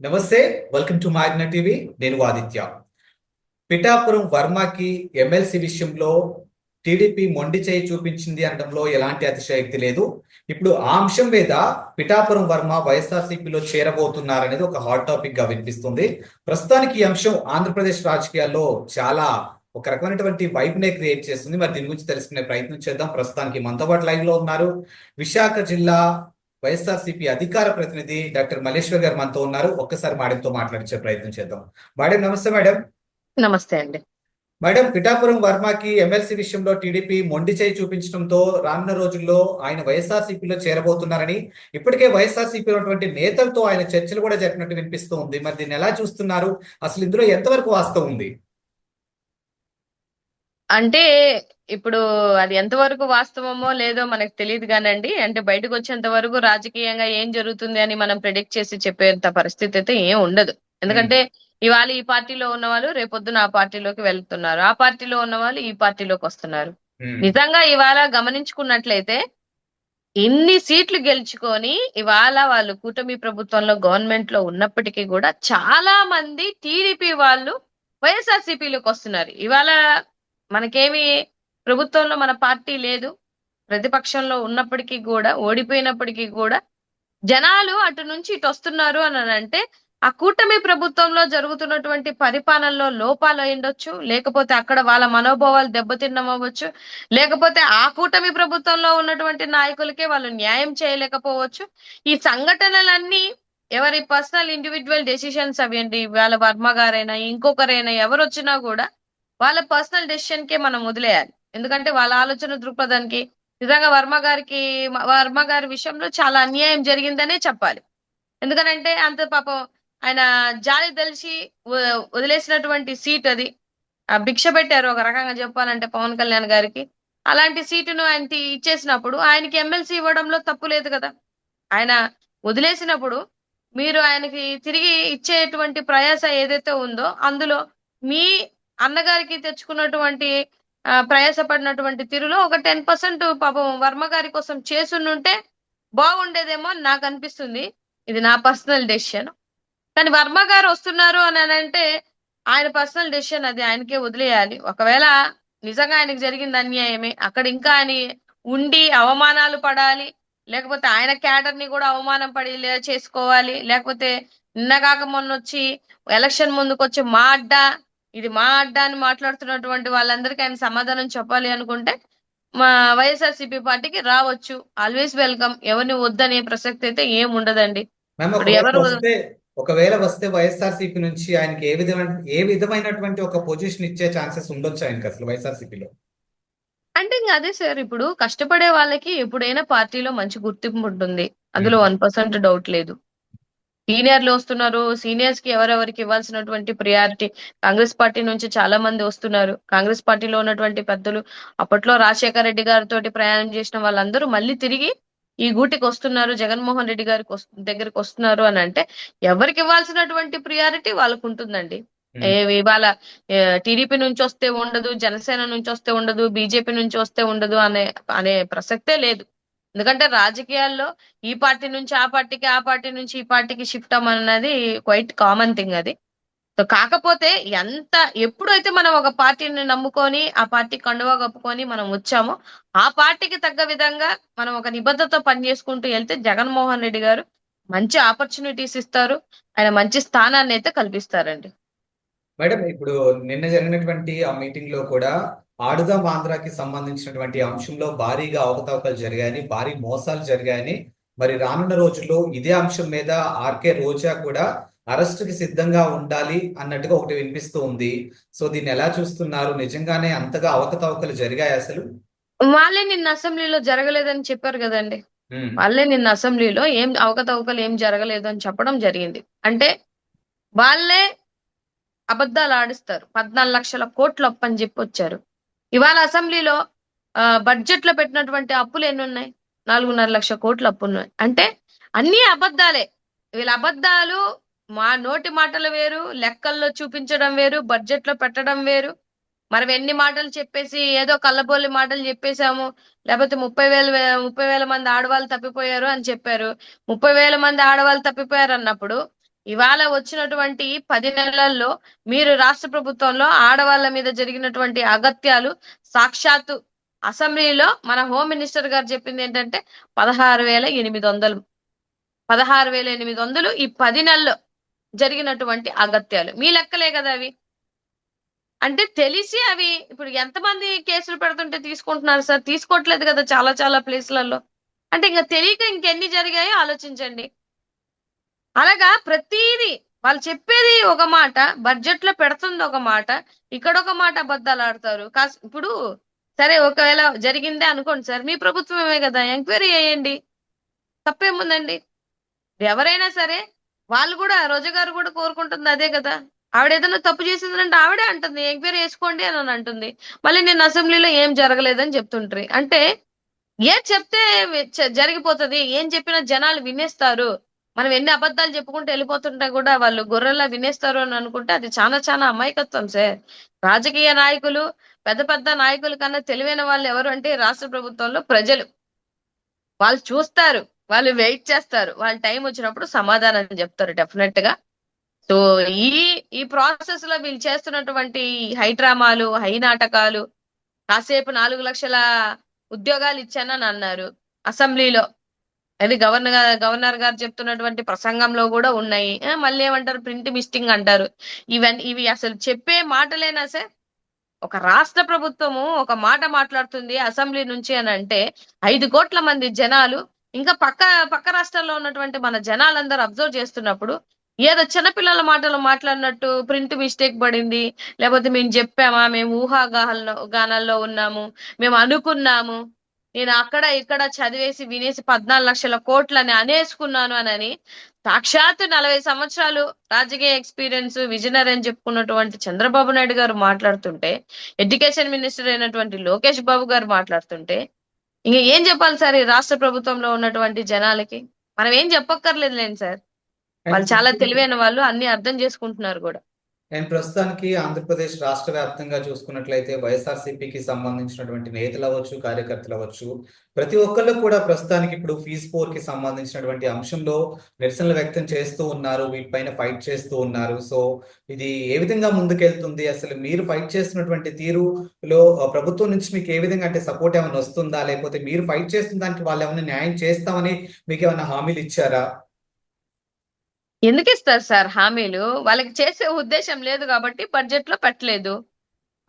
నమస్తే. Welcome to మాగ్నా TV. నేను Aditya. Pithapuram వర్మకి MLC విషయంలో టీడీపీ మొండి చేయి చూపించింది అనడంలో ఎలాంటి అతిశయోక్తి లేదు. ఇప్పుడు ఆ అంశం మీద పిఠాపురం వర్మ వైఎస్ఆర్సీపీలో చేరబోతున్నారనేది ఒక హాట్ టాపిక్ గా వినిపిస్తుంది. ప్రస్తుతానికి ఈ అంశం ఆంధ్రప్రదేశ్ రాజకీయాల్లో చాలా ఒక రకమైనటువంటి వైబ్ నే క్రియేట్ చేస్తుంది. మరి దీని గురించి తెలుసుకునే ప్రయత్నం చేద్దాం. ప్రస్తుతానికి మనతో పాటు లైవ్ లో ఉన్నారు విశాఖ జిల్లా వైఎస్ఆర్సీపీ అధికార ప్రతినిధి డాక్టర్ మల్లేశ్వర్ గారు మనతో ఉన్నారు. ఒక్కసారి మేడంతో మాట్లాడించే ప్రయత్నం చేద్దాం. మేడం నమస్తే మేడం. నమస్తే అండి. మేడం, పిఠాపురం వర్మకి ఎమ్మెల్సీ విషయంలో టీడీపీ మొండి చేయి చూపించడంతో రానున్న రోజుల్లో ఆయన వైఎస్ఆర్సీపీలో చేరబోతున్నారని ఇప్పటికే వైఎస్ఆర్సీపీ ఉన్నటువంటి నేతలతో ఆయన చర్చలు కూడా జరిపినట్టు వినిపిస్తూ ఉంది. మరి దీన్ని ఎలా చూస్తున్నారు? అసలు ఇందులో ఎంతవరకు వాస్తవం ఉంది? అంటే ఇప్పుడు అది ఎంతవరకు వాస్తవమో లేదో మనకు తెలియదు కానండి. అంటే బయటకు వచ్చేంత వరకు రాజకీయంగా ఏం జరుగుతుంది అని మనం ప్రెడిక్ట్ చేసి చెప్పేంత పరిస్థితి అయితే ఏం ఉండదు. ఉమ్, ఎందుకంటే ఇవాళ ఈ పార్టీలో ఉన్న వాళ్ళు రేపొద్దున ఆ పార్టీలోకి వెళ్తున్నారు, ఆ పార్టీలో ఉన్న వాళ్ళు ఈ పార్టీలోకి వస్తున్నారు. ఉమ్, నిజంగా ఇవాళ గమనించుకున్నట్లయితే ఇన్ని సీట్లు గెలుచుకొని ఇవాళ వాళ్ళు కూటమి ప్రభుత్వంలో గవర్నమెంట్ లో ఉన్నప్పటికీ కూడా చాలా మంది టీడీపీ వాళ్ళు వైఎస్ఆర్సీపీలోకి వస్తున్నారు. ఇవాళ మనకేమి ప్రభుత్వంలో మన పార్టీ లేదు, ప్రతిపక్షంలో ఉన్నప్పటికీ కూడా ఓడిపోయినప్పటికీ కూడా జనాలు అటు నుంచి ఇటు వస్తున్నారు అని అంటే ఆ కూటమి ప్రభుత్వంలో జరుగుతున్నటువంటి పరిపాలనలో లోపాలు అయ్యుండొచ్చు, లేకపోతే అక్కడ వాళ్ళ మనోభావాలు దెబ్బతిన్నడం అవ్వచ్చు, లేకపోతే ఆ కూటమి ప్రభుత్వంలో ఉన్నటువంటి నాయకులకే వాళ్ళు న్యాయం చేయలేకపోవచ్చు. ఈ సంఘటనలన్నీ ఎవరి పర్సనల్ ఇండివిజువల్ డెసిషన్స్ అవేంటి, వాళ్ళ వర్మ గారైనా ఇంకొకరైనా ఎవరు వచ్చినా కూడా వాళ్ళ పర్సనల్ డెసిషన్ కే మనం వదిలేయాలి. ఎందుకంటే వాళ్ళ ఆలోచన దృక్పథానికి నిజంగా వర్మ గారి విషయంలో చాలా అన్యాయం జరిగిందనే చెప్పాలి. ఎందుకనంటే అంత పాపం ఆయన జాలి తెలిసి వదిలేసినటువంటి సీట్ అది. ఆ భిక్ష పెట్టారు ఒక రకంగా చెప్పాలంటే పవన్ కళ్యాణ్ గారికి. అలాంటి సీటును ఆయన ఇచ్చేసినప్పుడు ఆయనకి ఎమ్మెల్సీ ఇవ్వడంలో తప్పు లేదు కదా. ఆయన వదిలేసినప్పుడు మీరు ఆయనకి తిరిగి ఇచ్చేటువంటి ప్రయాస ఏదైతే ఉందో అందులో మీ అన్నగారికి తెచ్చుకున్నటువంటి ప్రయాసపడినటువంటి తీరులో ఒక 10% పాపం వర్మ గారి కోసం చేసుంటే బాగుండేదేమో అని నాకు అనిపిస్తుంది. ఇది నా పర్సనల్ డెసిషన్. కానీ వర్మ గారు వస్తున్నారు అని అంటే ఆయన పర్సనల్ డెసిషన్, అది ఆయనకే వదిలేయాలి. ఒకవేళ నిజంగా ఆయనకు జరిగింది అన్యాయమే, అక్కడ ఇంకా ఆయన ఉండి అవమానాలు పడాలి, లేకపోతే ఆయన క్యాడర్ ని కూడా అవమానం పడి చేసుకోవాలి, లేకపోతే నిన్నగాక మొన్న వచ్చి ఎలక్షన్ ముందుకు వచ్చి మా అడ్డా ఇది మా అడ్డా అని మాట్లాడుతున్నటువంటి వాళ్ళందరికీ ఆయన సమాధానం చెప్పాలి అనుకుంటే మా వైఎస్ఆర్సీపీ పార్టీకి రావచ్చు. Always welcome. ఎవరిని వద్దనే ప్రసక్తి అయితే ఏం ఉండదండి. మ్యామ్, ఇప్పుడు ఒకవేళ ఎవరు వస్తే వైఎస్ఆర్సీపీ నుంచి ఆయనకి ఏ విధమైనటువంటి ఒక పొజిషన్ ఇచ్చే ఛాన్సెస్ ఉండొచ్చు ఆయనకి అసలు వైఎస్ఆర్సీపీలో? అంటే ఇంక అదే సార్, ఇప్పుడు కష్టపడే వాళ్ళకి ఎప్పుడైనా పార్టీలో మంచి గుర్తింపు ఉంటుంది, అందులో 1% డౌట్ లేదు. సీనియర్లు వస్తున్నారు, సీనియర్స్ కి ఎవరెవరికి ఇవ్వాల్సినటువంటి ప్రియారిటీ కాంగ్రెస్ పార్టీ నుంచి చాలా మంది వస్తున్నారు. కాంగ్రెస్ పార్టీలో ఉన్నటువంటి పెద్దలు అప్పట్లో రాజశేఖర రెడ్డి గారితో ప్రయాణం చేసిన వాళ్ళందరూ మళ్ళీ తిరిగి ఈ గూటికి వస్తున్నారు, జగన్మోహన్ రెడ్డి గారికి దగ్గరికి వస్తున్నారు అని అంటే ఎవరికి ఇవ్వాల్సినటువంటి ప్రియారిటీ వాళ్ళకు ఉంటుందండి. ఇవాళ టీడీపీ నుంచి వస్తే ఉండదు, జనసేన నుంచి వస్తే ఉండదు, బీజేపీ నుంచి వస్తే ఉండదు అనే అనే ప్రసక్తే లేదు. ఎందుకంటే రాజకీయాల్లో ఈ పార్టీ నుంచి ఆ పార్టీకి, ఆ పార్టీ నుంచి ఈ పార్టీకి షిఫ్ట్ అన్నది క్వైట్ కామన్ థింగ్ అది. సో కాకపోతే ఎంత ఎప్పుడైతే మనం ఒక పార్టీని నమ్ముకొని ఆ పార్టీ కండువా కప్పుకొని మనం వచ్చామో ఆ పార్టీకి తగ్గ విధంగా మనం ఒక నిబద్ధతతో పనిచేసుకుంటూ వెళ్తే జగన్మోహన్ రెడ్డి గారు మంచి ఆపర్చునిటీస్ ఇస్తారు, ఆయన మంచి స్థానాన్ని అయితే కల్పిస్తారండి. మేడం, ఇప్పుడు నిన్న జరిగినటువంటి ఆ మీటింగ్ లో కూడా ఆడుదాం ఆంధ్రాకి సంబంధించినటువంటి అంశంలో భారీగా అవకతవకలు జరిగాయని, భారీ మోసాలు జరిగాయని, మరి రానున్న రోజుల్లో ఇదే అంశం మీద ఆర్కే రోజా కూడా అరెస్ట్ కి సిద్ధంగా ఉండాలి అన్నట్టుగా ఒకటి వినిపిస్తూ ఉంది. సో దీన్ని ఎలా చూస్తున్నారు? నిజంగానే అంతగా అవకతవకలు జరిగాయి అసలు? వాళ్ళే నిన్న అసెంబ్లీలో జరగలేదని చెప్పారు కదండి. ఉమ్, వాళ్ళే నిన్న అసెంబ్లీలో ఏం అవకతవకలు ఏం జరగలేదు అని చెప్పడం జరిగింది. అంటే వాళ్ళే అబద్ధాలు ఆడిస్తారు. 14 లక్షల కోట్లు అప్పు అని చెప్పి వచ్చారు. ఇవాళ అసెంబ్లీలో బడ్జెట్ లో పెట్టినటువంటి అప్పులు ఎన్ని ఉన్నాయి? 4.5 లక్షల కోట్ల అప్పు ఉన్నాయి. అంటే అన్ని అబద్ధాలే. వీళ్ళ అబద్ధాలు మా నోటి మాటలు వేరు, లెక్కల్లో చూపించడం వేరు, బడ్జెట్ లో పెట్టడం వేరు. మనం ఎన్ని మాటలు చెప్పేసి ఏదో కళ్ళబొల్లి మాటలు చెప్పేశాము, లేకపోతే 30,000 మంది ఆడవాళ్ళు తప్పిపోయారు అని చెప్పారు. 30,000 మంది ఆడవాళ్ళు తప్పిపోయారు అన్నప్పుడు ఇవాళ వచ్చినటువంటి 10 నెలల్లో మీరు రాష్ట్ర ప్రభుత్వంలో ఆడవాళ్ళ మీద జరిగినటువంటి అగత్యాలు సాక్షాత్తు అసెంబ్లీలో మన హోమ్ మినిస్టర్ గారు చెప్పింది ఏంటంటే 16,800 16,800 ఈ 10 నెలల్లో జరిగినటువంటి అగత్యాలు మీ లెక్కలే కదా అవి. అంటే తెలిసి అవి ఇప్పుడు ఎంతమంది కేసులు పెడుతుంటే తీసుకుంటున్నారు సార్? తీసుకోవట్లేదు కదా చాలా చాలా ప్లేస్లలో. అంటే ఇంకా తెలియక ఇంకెన్ని జరిగాయో ఆలోచించండి. అలాగా ప్రతిదీ వాళ్ళు చెప్పేది ఒక మాట, బడ్జెట్ లో పెడుతుంది ఒక మాట, ఇక్కడ ఒక మాట అబద్ధాలు ఆడతారు. ఇప్పుడు సరే ఒకవేళ జరిగిందే అనుకోండి సార్, మీ ప్రభుత్వమే కదా, ఎంక్వైరీ చేయండి, తప్పేముందండి? ఎవరైనా సరే వాళ్ళు కూడా, రోజా గారు కూడా కోరుకుంటుంది అదే కదా. ఆవిడ ఏదైనా తప్పు చేసిందంటే ఆవిడే అంటుంది ఎంక్వైరీ చేసుకోండి అని అంటుంది. మళ్ళీ నేను అసెంబ్లీలో ఏం జరగలేదని చెప్తుంటారు. అంటే ఏం చెప్తే జరిగిపోతుంది, ఏం చెప్పినా జనాలు వినేస్తారు, మనం ఎన్ని అబద్ధాలు చెప్పుకుంటూ వెళ్ళిపోతుంటే కూడా వాళ్ళు గొర్రెల్లా వినేస్తారు అని అనుకుంటే అది చాలా చాలా అమాయకత్వం సార్. రాజకీయ నాయకులు, పెద్ద పెద్ద నాయకుల కన్నా తెలివైన వాళ్ళు ఎవరు అంటే రాష్ట్ర ప్రభుత్వంలో ప్రజలు. వాళ్ళు చూస్తారు, వాళ్ళు వెయిట్ చేస్తారు, వాళ్ళ టైం వచ్చినప్పుడు సమాధానం చెప్తారు డెఫినెట్ గా. సో ఈ ఈ ప్రాసెస్ లో వీళ్ళు చేస్తున్నటువంటి హై డ్రామాలు, హై నాటకాలు, కాసేపు 4 లక్షల ఉద్యోగాలు ఇచ్చానని అన్నారు అసెంబ్లీలో, అది గవర్నర్ గారు చెప్తున్నటువంటి ప్రసంగంలో కూడా ఉన్నాయి. మళ్ళీ ఏమంటారు, ప్రింట్ మిస్టింగ్ అంటారు. ఇవి అసలు చెప్పే మాటలేనా సార్? ఒక రాష్ట్ర ప్రభుత్వము ఒక మాట మాట్లాడుతుంది అసెంబ్లీ నుంచి అని అంటే 5 కోట్ల మంది జనాలు, ఇంకా పక్క పక్క రాష్ట్రాల్లో ఉన్నటువంటి మన జనాలందరూ అబ్జర్వ్ చేస్తున్నప్పుడు ఏదో చిన్నపిల్లల మాటలు మాట్లాడినట్టు ప్రింట్ మిస్టేక్ పడింది, లేకపోతే మేము చెప్పామా, మేము గానాల్లో ఉన్నాము, మేము అనుకున్నాము, నేను అక్కడ ఇక్కడ చదివేసి వినేసి 14 లక్షల కోట్లని అనేసుకున్నాను అని సాక్షాత్తు 40 సంవత్సరాలు రాజకీయ ఎక్స్పీరియన్స్, విజనరీ అని చెప్పుకున్నటువంటి చంద్రబాబు నాయుడు గారు మాట్లాడుతుంటే, ఎడ్యుకేషన్ మినిస్టర్ అయినటువంటి లోకేష్ బాబు గారు మాట్లాడుతుంటే, ఇంక ఏం చెప్పాలి సార్ ఈ రాష్ట్ర ప్రభుత్వంలో ఉన్నటువంటి జనాలకి? మనం ఏం చెప్పక్కర్లేదు లేండి సార్, అండ్ వాళ్ళు చాలా తెలివైన వాళ్ళు, అన్ని అర్థం చేసుకుంటున్నారు కూడా. అండ్ ప్రస్తుతానికి ఆంధ్రప్రదేశ్ రాష్ట్ర వ్యాప్తంగా చూసుకున్నట్లయితే వైఎస్ఆర్సీపీకి సంబంధించినటువంటి నేతలు అవ్వచ్చు, కార్యకర్తలు అవ్వచ్చు, ప్రతి ఒక్కళ్ళు కూడా ప్రస్తుతానికి ఇప్పుడు ఫీజు 4 కి సంబంధించినటువంటి అంశంలో నిరసనలు వ్యక్తం చేస్తూ ఉన్నారు, వీటిపైన ఫైట్ చేస్తూ ఉన్నారు. సో ఇది ఏ విధంగా ముందుకెళ్తుంది? అసలు మీరు ఫైట్ చేస్తున్నటువంటి తీరులో ప్రభుత్వం నుంచి మీకు ఏ విధంగా అంటే సపోర్ట్ ఏమైనా వస్తుందా, లేకపోతే మీరు ఫైట్ చేస్తున్న దానికి వాళ్ళు ఏమైనా న్యాయం చేస్తామని మీకు ఏమైనా హామీలు ఇచ్చారా? ఎందుకు ఇస్తారు సార్ హామీలు? వాళ్ళకి చేసే ఉద్దేశం లేదు కాబట్టి బడ్జెట్ లో పెట్టలేదు.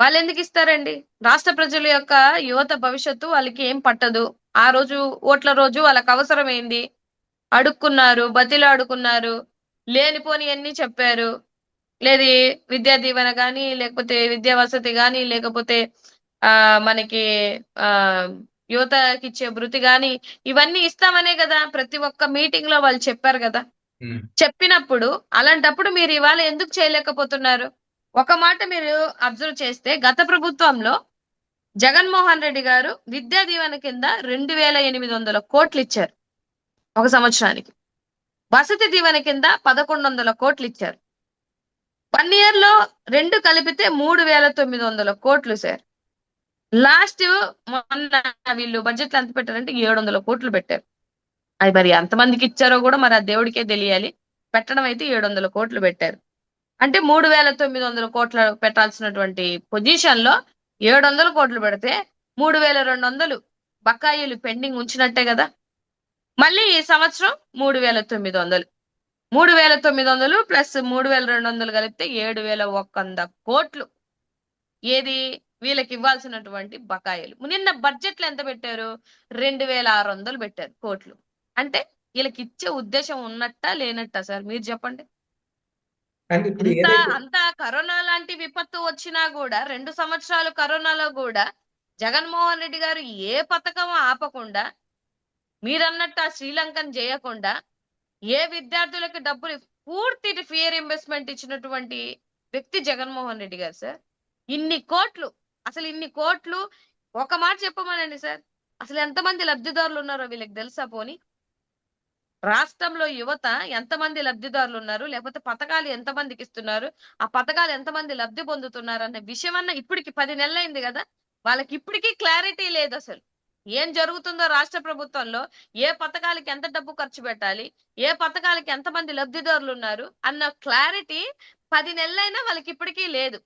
వాళ్ళు ఎందుకు ఇస్తారండి? రాష్ట్ర ప్రజల యొక్క యువత భవిష్యత్తు వాళ్ళకి ఏం పట్టదు. ఆ రోజు ఓట్ల రోజు వాళ్ళకి అవసరం ఏంది? అడుక్కున్నారు, బతిలాడుకున్నారు, లేనిపోని అన్ని చెప్పారు. లేదు విద్యా దీవెన గాని, లేకపోతే విద్యా వసతి గాని, లేకపోతే మనకి ఆ యువతకి ఇచ్చే భృతి గాని, ఇవన్నీ ఇస్తామనే కదా ప్రతి ఒక్క మీటింగ్ లో వాళ్ళు చెప్పారు కదా. చెప్పినప్పుడు అలాంటప్పుడు మీరు ఇవాళ ఎందుకు చేయలేకపోతున్నారు? ఒక మాట మీరు అబ్జర్వ్ చేస్తే గత ప్రభుత్వంలో జగన్మోహన్ రెడ్డి గారు విద్యా దీవెన కింద 2,800 కోట్లు ఇచ్చారు ఒక సంవత్సరానికి. వసతి దీవెన కింద 1,100 కోట్లు ఇచ్చారు. 1 year లో రెండు కలిపితే 3,900 కోట్లు సార్. లాస్ట్ మొన్న వీళ్ళు బడ్జెట్ లో ఎంత పెట్టారంటే 700 కోట్లు పెట్టారు. అది మరి ఎంతమందికి ఇచ్చారో కూడా మరి ఆ దేవుడికే తెలియాలి. పెట్టడం అయితే 700 కోట్లు పెట్టారు. అంటే 3,900 కోట్లు పెట్టాల్సినటువంటి పొజిషన్ లో 700 కోట్లు పెడితే 3,200 బకాయిలు పెండింగ్ ఉంచినట్టే కదా. మళ్ళీ ఈ సంవత్సరం 3,900, 3,900 ప్లస్ 3,200 కలిపితే 7,100 కోట్లు ఏది వీళ్ళకి ఇవ్వాల్సినటువంటి బకాయిలు. నిన్న బడ్జెట్ లో ఎంత పెట్టారు? 2,600 పెట్టారు కోట్లు. అంటే వీళ్ళకి ఇచ్చే ఉద్దేశం ఉన్నట్టా లేనట్టా సార్ మీరు చెప్పండి. అండ్ ఇప్పుడు ఎంత ఏదైతే అంత కరోనా లాంటి విపత్తు వచ్చినా కూడా 2 సంవత్సరాలు కరోనాలో కూడా జగన్మోహన్ రెడ్డి గారు ఏ పథకం ఆపకుండా, మీరన్నట్టు ఆ శ్రీలంకన్ చేయకుండా, ఏ విద్యార్థులకు డబ్బులు పూర్తి ఫియర్ ఇన్వెస్ట్మెంట్ ఇచ్చినటువంటి వ్యక్తి జగన్మోహన్ రెడ్డి గారు సార్. ఇన్ని కోట్లు, అసలు ఇన్ని కోట్లు ఒక మాట చెప్పమనండి సార్, అసలు ఎంతమంది లబ్ధిదారులు ఉన్నారో వీళ్ళకి తెలుసా? పోని రాష్ట్రంలో యువత ఎంతమంది లబ్ధిదారులు ఉన్నారు, లేకపోతే పథకాలు ఎంతమందికి ఇస్తున్నారు, ఆ పథకాలు ఎంతమంది లబ్ధి పొందుతున్నారు అనే విషయం అన్న ఇప్పటికి 10 నెలలైంది కదా, వాళ్ళకి ఇప్పటికీ క్లారిటీ లేదు అసలు. ఏం జరుగుతుందో రాష్ట్ర ప్రభుత్వంలో, ఏ పథకాలకి ఎంత డబ్బు ఖర్చు పెట్టాలి, ఏ పథకాలకి ఎంతమంది లబ్ధిదారులు ఉన్నారు అన్న క్లారిటీ 10 నెలలైనా వాళ్ళకి ఇప్పటికీ లేదు.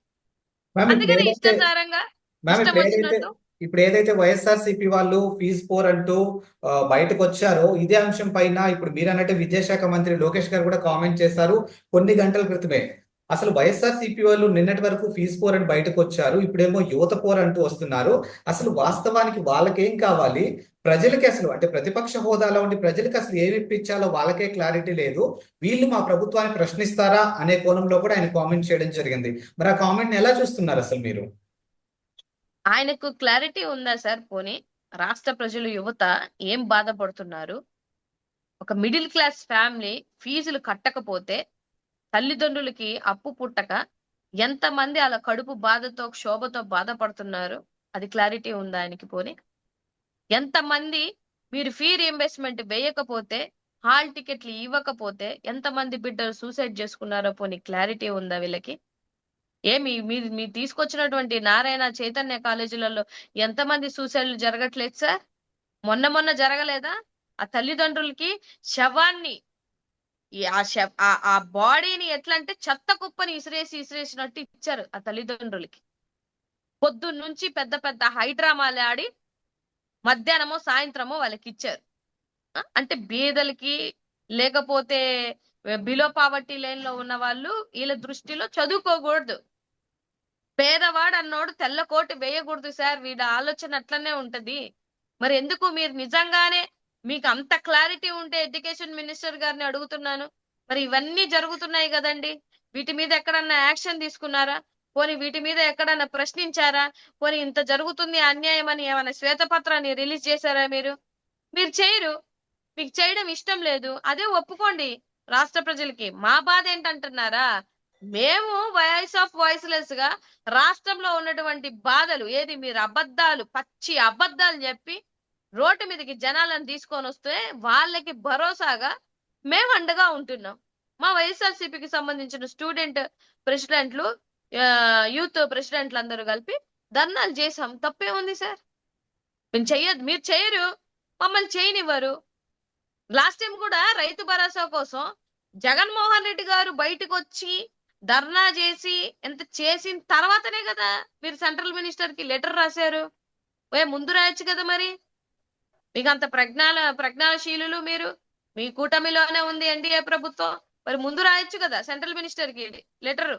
మ్యామ్ ఇప్పుడు అందుకని ఏదైతే ఇష్టాసారంగా మ్యామ్ ఇష్టం వచ్చినట్టు ఇప్పుడు ఏదైతే వైఎస్ఆర్సీపీ వాళ్ళు ఫీజు పోర్ అంటూ బయటకు వచ్చారో ఇదే అంశం పైన ఇప్పుడు మీరు అన్నట్టు విద్యాశాఖ మంత్రి లోకేష్ గారు కూడా కామెంట్ చేశారు కొన్ని గంటల క్రితమే. అసలు వైఎస్ఆర్సీపీ వాళ్ళు నిన్నటి వరకు ఫీజు పోర్ అని బయటకు వచ్చారు, ఇప్పుడేమో యువత పోర్ అంటూ వస్తున్నారు. అసలు వాస్తవానికి వాళ్ళకేం కావాలి, ప్రజలకి అసలు అంటే ప్రతిపక్ష హోదాలో ఉండి ప్రజలకు అసలు ఏమి ఇప్పించాలో వాళ్ళకే క్లారిటీ లేదు. వీళ్ళు మా ప్రభుత్వాన్ని ప్రశ్నిస్తారా అనే కోణంలో కూడా ఆయన కామెంట్ చేయడం జరిగింది. మరి ఆ కామెంట్ ఎలా చూస్తున్నారు అసలు మీరు? ఆయనకు క్లారిటీ ఉందా సార్? పోనీ రాష్ట్ర ప్రజలు, యువత ఏం బాధపడుతున్నారు? ఒక మిడిల్ క్లాస్ ఫ్యామిలీ ఫీజులు కట్టకపోతే తల్లిదండ్రులకి అప్పు పుట్టక ఎంతమంది అలా కడుపు బాధతో క్షోభతో బాధపడుతున్నారు? అది క్లారిటీ ఉందా ఆయనకి? పోనీ ఎంతమంది మీరు ఫీ రీఎంబర్స్మెంట్ వేయకపోతే, హాల్ టికెట్లు ఇవ్వకపోతే ఎంతమంది బిడ్డలు సూసైడ్ చేసుకున్నారో పోనీ క్లారిటీ ఉందా వీళ్ళకి? ఏమి మీరు మీరు తీసుకొచ్చినటువంటి నారాయణ చైతన్య కాలేజీలలో ఎంతమంది సూసైడ్లు జరగట్లేదు సార్? మొన్న జరగలేదా? ఆ తల్లిదండ్రులకి శవాన్ని ఆ బాడీని ఎట్లా అంటే చెత్త కుప్పని ఇసిరేసినట్టు ఇచ్చారు ఆ తల్లిదండ్రులకి. పొద్దున్న నుంచి పెద్ద పెద్ద హైడ్రామాలు ఆడి మధ్యాహ్నమో సాయంత్రమో వాళ్ళకి ఇచ్చారు. అంటే బీదలకి, లేకపోతే బిలో పావర్టీ లైన్ లో ఉన్న వాళ్ళు వీళ్ళ దృష్టిలో చదువుకోకూడదు. పేదవాడు అన్నోడు తెల్ల కోటు వేయకూడదు సార్. వీడి ఆలోచన అట్లనే ఉంటది. మరి ఎందుకు మీరు నిజంగానే మీకు అంత క్లారిటీ ఉంటే ఎడ్యుకేషన్ మినిస్టర్ గారిని అడుగుతున్నాను, మరి ఇవన్నీ జరుగుతున్నాయి కదండి, వీటి మీద ఎక్కడన్నా యాక్షన్ తీసుకున్నారా? పోనీ వీటి మీద ఎక్కడన్నా ప్రశ్నించారా? పోనీ ఇంత జరుగుతుంది అన్యాయం అని ఏమైనా శ్వేతపత్రాన్ని రిలీజ్ చేశారా మీరు? మీరు చేయరు. మీకు చేయడం ఇష్టం లేదు. అదే ఒప్పుకోండి రాష్ట్ర ప్రజలకి. మా బాధ ఏంటంటున్నారా? మేము వాయిస్ ఆఫ్ వాయిస్లెస్ గా రాష్ట్రంలో ఉన్నటువంటి బాధలు ఏది, మీరు అబద్ధాలు, పచ్చి అబద్ధాలు చెప్పి రోడ్డు మీదకి జనాలను తీసుకొని వస్తే వాళ్ళకి భరోసాగా మేము అండగా ఉంటున్నాం. మా వైఎస్ఆర్సీపీకి సంబంధించిన స్టూడెంట్ ప్రెసిడెంట్లు, యూత్ ప్రెసిడెంట్లు అందరూ కలిపి ధర్నాలు చేసాం. తప్పే ఉంది సార్? మేము చెయ్యదు, మీరు చేయరు, మమ్మల్ని చేయనివ్వరు. లాస్ట్ టైం కూడా రైతు భరోసా కోసం జగన్మోహన్ రెడ్డి గారు బయటకు వచ్చి ధర్నా చేసి ఎంత చేసిన తర్వాతనే కదా మీరు సెంట్రల్ మినిస్టర్ కి లెటర్ రాశారు. ముందు రాయొచ్చు కదా మరి. మీకు అంత ప్రజ్ఞానశీలులు మీరు. మీ కూటమిలోనే ఉంది ఎన్డీఏ ప్రభుత్వం. మరి ముందు రాయొచ్చు కదా సెంట్రల్ మినిస్టర్ కి లెటర్.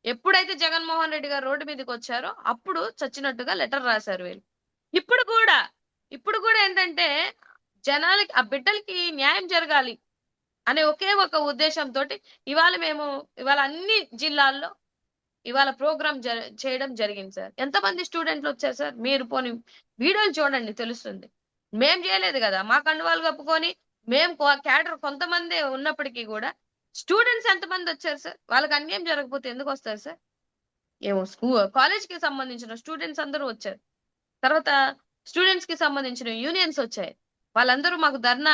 ఎప్పుడైతే జగన్మోహన్ రెడ్డి గారు రోడ్డు మీదకి వచ్చారో అప్పుడు చచ్చినట్టుగా లెటర్ రాశారు వీళ్ళు. ఇప్పుడు కూడా ఏంటంటే జనాలకి, ఆ బిడ్డలకి న్యాయం జరగాలి అనే ఒకే ఒక ఉద్దేశంతో ఇవాళ అన్ని జిల్లాల్లో ఇవాళ ప్రోగ్రామ్ చేయడం జరిగింది సార్. ఎంతమంది స్టూడెంట్లు వచ్చారు సార్? మీరు పోనీ వీడియోలు చూడండి, తెలుస్తుంది. మేం చేయలేదు కదా, మా కండువాలు కప్పుకొని మేము క్యాడర్ కొంతమంది ఉన్నప్పటికీ కూడా స్టూడెంట్స్ ఎంతమంది వచ్చారు సార్? వాళ్ళకి అన్యాయం జరగకపోతే ఎందుకు వస్తారు సార్? ఏమో కాలేజ్ కి సంబంధించిన స్టూడెంట్స్ అందరూ వచ్చారు. తర్వాత స్టూడెంట్స్ కి సంబంధించిన యూనియన్స్ వచ్చాయి. వాళ్ళందరూ మాకు ధర్నా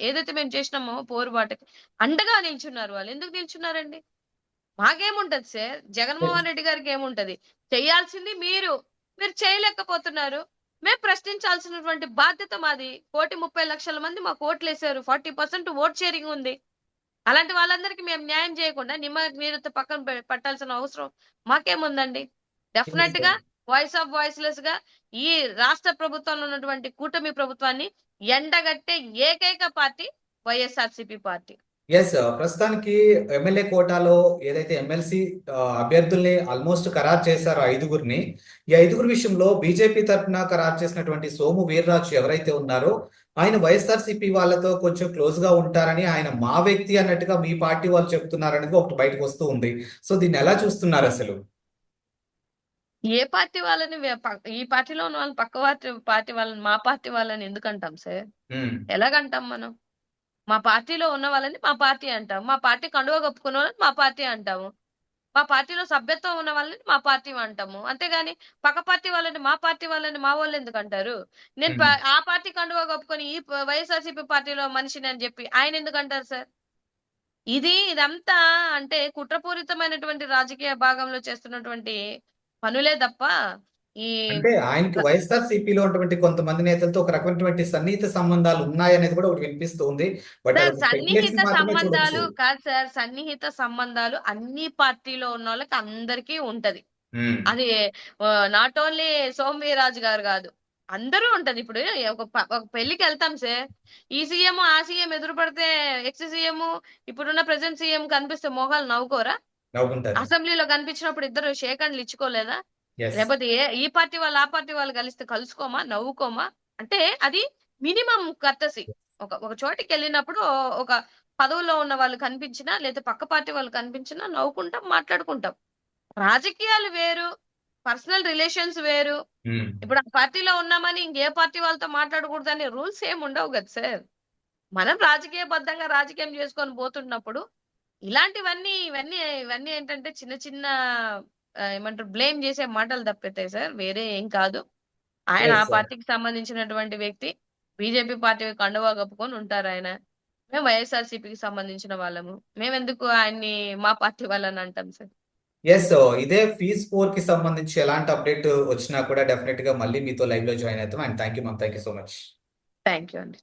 ఏదైతే మేము చేసినామో పోరుబాటుకి అండగా నిల్చున్నారు. వాళ్ళు ఎందుకు నిల్చున్నారండి? మాకేముంటది సార్? జగన్మోహన్ రెడ్డి గారికి ఏముంటది? చేయాల్సింది మీరు చేయలేకపోతున్నారు. మేము ప్రశ్నించాల్సినటువంటి బాధ్యత మాది. 1,30,00,000 మంది మాకు ఓట్లు వేశారు. 40% ఓట్ షేరింగ్ ఉంది. అలాంటి వాళ్ళందరికీ మేము న్యాయం చేయకుండా నీరత పక్కన పట్టాల్సిన అవసరం మాకేముందండి? డెఫినెట్ గా వాయిస్ ఆఫ్ వాయిస్లెస్ గా ఈ రాష్ట్ర ప్రభుత్వంలో ఉన్నటువంటి కూటమి ప్రభుత్వాన్ని ఎండగట్టే ఏకైక పార్టీ వైఎస్ఆర్సీపీ పార్టీ. ఎస్, ప్రస్తుతానికి ఎమ్మెల్యే కోటాలో ఏదైతే ఎమ్మెల్సీ అభ్యర్థుల్ని ఆల్మోస్ట్ ఖరారు చేశారో ఐదుగురిని, ఈ ఐదుగురు విషయంలో బీజేపీ తరఫున ఖరారు చేసినటువంటి సోము వీర్రాజు ఎవరైతే ఉన్నారో ఆయన వైఎస్ఆర్సీపీ వాళ్ళతో కొంచెం క్లోజ్ గా ఉంటారని, ఆయన మా వ్యక్తి అన్నట్టుగా మీ పార్టీ వాళ్ళు చెప్తున్నారనేది ఒకటి బయటకు వస్తూ ఉంది. సో దీన్ని ఎలా చూస్తున్నారు అసలు? ఏ పార్టీ వాళ్ళని ఈ పార్టీలో ఉన్న వాళ్ళని పక్క పార్టీ వాళ్ళని మా పార్టీ వాళ్ళని ఎందుకంటాం సార్? ఎలాగంటాం మనం? మా పార్టీలో ఉన్న వాళ్ళని మా పార్టీ అంటాం. మా పార్టీ కండువా కప్పుకున్న వాళ్ళని మా పార్టీ అంటాము. మా పార్టీలో సభ్యత్వం ఉన్న వాళ్ళని మా పార్టీ అంటాము. అంతేగాని పక్క పార్టీ వాళ్ళని మా పార్టీ వాళ్ళని మా వాళ్ళు ఎందుకు అంటారు? నేను ఆ పార్టీ కండువా కప్పుకొని ఈ వైఎస్ఆర్సీపీ పార్టీలో మనిషిని అని చెప్పి ఆయన ఎందుకు అంటారు సార్? ఇదంతా అంటే కుట్రపూరితమైనటువంటి రాజకీయ భాగంలో చేస్తున్నటువంటి పనులే తప్ప ఈ అంటే ఆయనకి వైఎస్ఆర్సీపీలో ఉన్నటువంటి కొంతమంది నేతలతో ఒక రకమైనటువంటి సన్నిహిత సంబంధాలు ఉన్నాయనేది కూడా ఒకటి వినిపిస్తూ ఉంది. బట్ సార్ అదొక సన్నిహిత స్పెక్యులేషన్ మాత్రమే చూడొచ్చు. సంబంధాలు కాదు సార్, సన్నిహిత సంబంధాలు అన్ని పార్టీలో ఉన్న వాళ్ళకి అందరికీ ఉంటది. ఉమ్, అది నాట్ ఓన్లీ సోమవీరాజు గారు కాదు, అందరూ ఉంటది. ఇప్పుడు ఒక పెళ్లికి వెళ్తాం సార్, ఈ సీఎం ఆ సీఎం ఎదురు పడితే ఎక్స్ సీఎం ఇప్పుడున్న ప్రెసెంట్ సీఎం కనిపిస్తే మొహాలు నవ్వుకోరా? నవ్వుకుంటారు. అసెంబ్లీలో కనిపించినప్పుడు ఇద్దరు షేక్ హ్యాండ్లు ఇచ్చుకోలేదా? ఎస్. లేకపోతే ఈ పార్టీ వాళ్ళు ఆ పార్టీ వాళ్ళు కలిస్తే కలుసుకోమా, నవ్వుకోమా? అంటే అది మినిమం కర్టసీ. ఒక చోటికి వెళ్ళినప్పుడు ఒక పదవుల్లో ఉన్న వాళ్ళు కనిపించినా లేదా పక్క పార్టీ వాళ్ళు కనిపించినా నవ్వుకుంటాం, మాట్లాడుకుంటాం. రాజకీయాలు వేరు, పర్సనల్ రిలేషన్స్ వేరు. ఉమ్. ఇప్పుడు ఆ పార్టీలో ఉన్నామని ఇంకే పార్టీ వాళ్ళతో మాట్లాడకూడదని రూల్స్ ఏమి ఉండవు కదా సార్. మనం రాజకీయబద్ధంగా రాజకీయం చేసుకొని పోతున్నప్పుడు ఇలాంటివన్నీ ఇవన్నీ ఇవన్నీ ఏంటంటే చిన్న చిన్న ఏమంటారు బ్లేమ్ చేసే మాటలు తప్పితే సార్ వేరే ఏం కాదు. ఆయన ఆ ఎస్. పార్టీకి సంబంధించినటువంటి వ్యక్తి. బీజేపీ పార్టీ కండువా కప్పుకొని ఉంటారు ఆయన. మేము వైఎస్ఆర్సీపీకి సంబంధించిన వాళ్ళము. మేమెందుకు ఆయన్ని మా పార్టీ వాళ్ళని అంటాం సార్. ఎస్. ఇదే ఫీజ్ 4 కి సంబంధించి ఎలాంటి అప్డేట్ వచ్చినా కూడా డెఫినెట్ గా మళ్ళీ మీతో లైవ్ లో జాయిన్ అవుతాం. And thank you ma'am, thank you so much. Thank you అండి.